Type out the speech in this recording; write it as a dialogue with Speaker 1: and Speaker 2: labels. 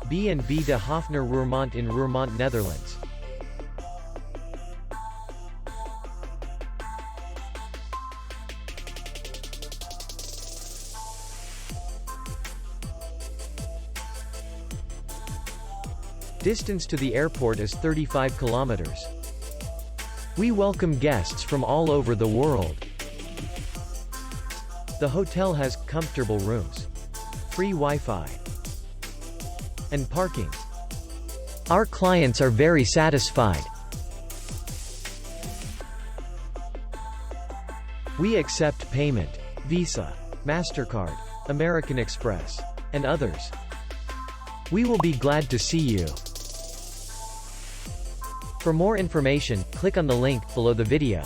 Speaker 1: B&B De Hofnar Roermond in Roermond, Netherlands. Distance to the airport is 35 kilometers. We welcome guests from all over the world. The hotel has comfortable rooms, free Wi-Fi, and parking. Our clients are very satisfied. We accept payment, Visa, MasterCard, American Express, and others. We will be glad to see you. For more information, click on the link below the video.